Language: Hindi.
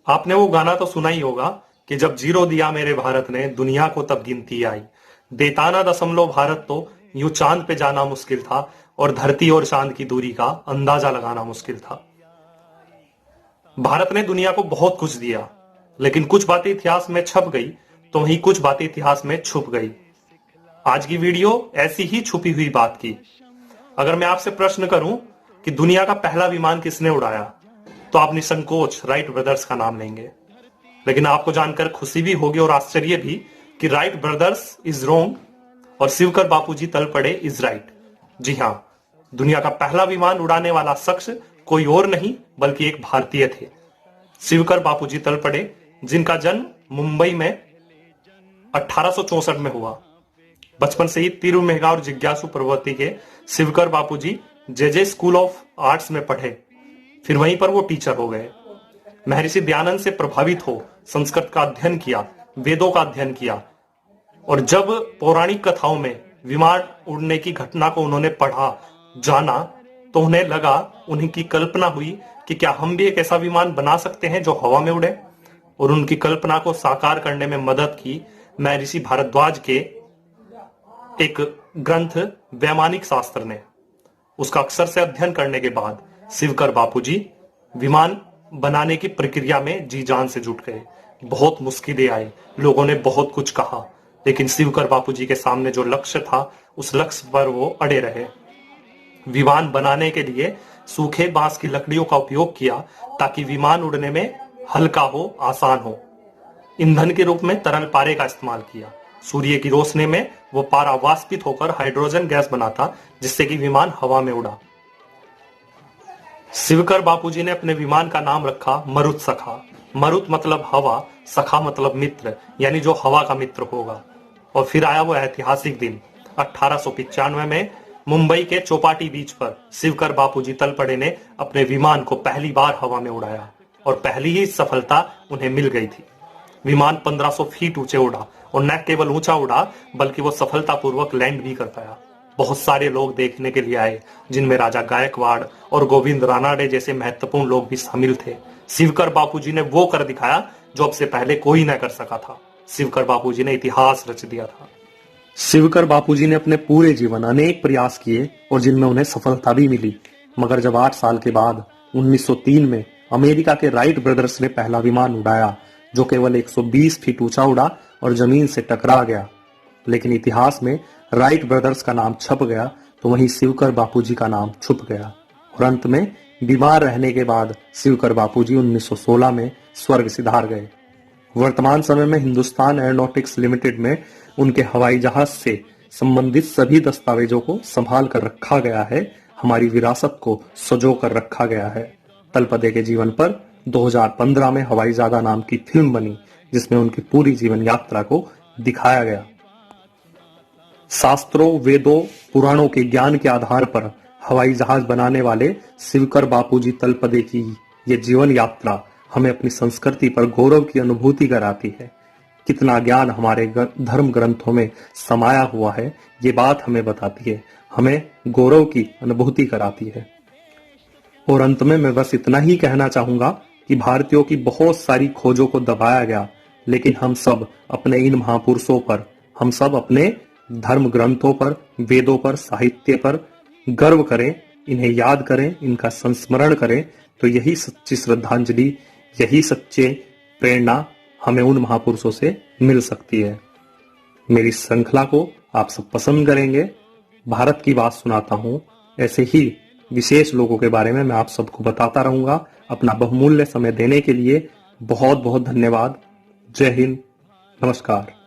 आपने वो गाना तो सुना ही होगा कि जब जीरो दिया मेरे भारत ने दुनिया को तब गिनती आई। देताना दशमलव भारत तो यूं चांद पे जाना मुश्किल था और धरती और चांद की दूरी का अंदाजा लगाना मुश्किल था। भारत ने दुनिया को बहुत कुछ दिया, लेकिन कुछ बातें इतिहास में छप गई तो वहीं कुछ बातें इतिहास में छुप गई। आज की वीडियो ऐसी ही छुपी हुई बात की। अगर मैं आपसे प्रश्न करूं कि दुनिया का पहला विमान किसने उड़ाया, तो आप निसंकोच राइट ब्रदर्स का नाम लेंगे। लेकिन आपको जानकर खुशी भी होगी और आश्चर्य भी कि राइट ब्रदर्स इज रोंग और शिवकर बापूजी तल पड़े इज राइट। जी हां, दुनिया का पहला विमान उड़ाने वाला शख्स कोई और नहीं बल्कि एक भारतीय थे, शिवकर बापूजी तल पड़े, जिनका जन्म मुंबई में 1864 में हुआ। बचपन से ही तीव्र मेघा और जिज्ञासु प्रवृत्ति के शिवकर बापूजी जे स्कूल ऑफ आर्ट्स में पढ़े, फिर वहीं पर वो टीचर हो गए। महर्षि दयानंद से प्रभावित हो संस्कृत का अध्ययन किया, वेदों का अध्ययन किया, और जब पौराणिक कथाओं में विमान उड़ने की घटना को उन्होंने पढ़ा, जाना, तो उन्हें लगा, उन्हीं की कल्पना हुई कि क्या हम भी एक ऐसा विमान बना सकते हैं जो हवा में उड़े। और उनकी कल्पना को साकार करने में मदद की महर्षि भारद्वाज के एक ग्रंथ वैमानिक शास्त्र ने। उसका अक्षर से अध्ययन करने के बाद शिवकर बापूजी विमान बनाने की प्रक्रिया में जी जान से जुट गए। बहुत मुश्किलें आई, लोगों ने बहुत कुछ कहा, लेकिन शिवकर बापूजी के सामने जो लक्ष्य था उस लक्ष्य पर वो अड़े रहे। विमान बनाने के लिए सूखे बांस की लकड़ियों का उपयोग किया ताकि विमान उड़ने में हल्का हो, आसान हो। ईंधन के रूप में तरल पारे का इस्तेमाल किया। सूर्य की रोशनी में वो पारा वाष्पित होकर हाइड्रोजन गैस बनाता, जिससे कि विमान हवा में उड़ा। शिवकर बापूजी ने अपने विमान का नाम रखा मरुत सखा। मरुत मतलब हवा, सखा मतलब मित्र, यानी जो हवा का मित्र होगा। और फिर आया वो ऐतिहासिक दिन 1895 में मुंबई के चौपाटी बीच पर शिवकर बापूजी तल पड़े ने अपने विमान को पहली बार हवा में उड़ाया और पहली ही सफलता उन्हें मिल गई थी। विमान 1500 फीट ऊंचे उड़ा और न केवल ऊंचा उड़ा बल्कि वो सफलतापूर्वक लैंड भी कर पाया। बहुत सारे लोग देखने के लिए आए, जिनमें राजा गायकवाड़ और गोविंद रानाडे जैसे महत्वपूर्ण लोग भी शामिल थे। शिवकर बापूजी ने वो कर दिखाया जो अब से पहले कोई न कर सका था। शिवकर बापूजी ने इतिहास रच दिया था। शिवकर बापूजी ने अपने पूरे जीवन अनेक प्रयास किए और जिनमें उन्हें सफलता भी मिली, मगर जब 8 साल के बाद 1903 में अमेरिका के राइट ब्रदर्स ने पहला विमान उड़ाया, जो केवल 120 फीट ऊंचा उड़ा और जमीन से टकरा गया, लेकिन इतिहास में राइट ब्रदर्स का नाम छप गया तो वहीं शिवकर बापूजी का नाम छुप गया। और अंत में बीमार रहने के बाद शिवकर बापूजी 1916 में स्वर्ग सिधार गए। वर्तमान समय में हिंदुस्तान एरोनॉटिक्स लिमिटेड में उनके हवाई जहाज से संबंधित सभी दस्तावेजों को संभाल कर रखा गया है। हमारी विरासत को सजो कर रखा गया है। तलपदे के जीवन पर 2015 में हवाई जादा नाम की फिल्म बनी, जिसमें उनकी पूरी जीवन यात्रा को दिखाया गया। शास्त्रों, वेदों, पुराणों के ज्ञान के आधार पर हवाई जहाज बनाने वाले शिवकर बापूजी तलपदे की ये जीवन यात्रा हमें अपनी संस्कृति पर गौरव की अनुभूति कराती है। कितना ज्ञान हमारे धर्म ग्रंथों में समाया हुआ है, ये बात हमें बताती है, हमें गौरव की अनुभूति कराती है। और अंत में मैं बस इतना ही कहना चाहूंगा कि भारतीयों की बहुत सारी खोजों को दबाया गया, लेकिन हम सब अपने इन महापुरुषों पर, हम सब अपने धर्म ग्रंथों पर, वेदों पर, साहित्य पर गर्व करें, इन्हें याद करें, इनका संस्मरण करें, तो यही सच्ची श्रद्धांजलि, यही सच्चे प्रेरणा हमें उन महापुरुषों से मिल सकती है। मेरी श्रृंखला को आप सब पसंद करेंगे। भारत की बात सुनाता हूं, ऐसे ही विशेष लोगों के बारे में मैं आप सबको बताता रहूंगा। अपना बहुमूल्य समय देने के लिए बहुत बहुत धन्यवाद। जय हिंद, नमस्कार।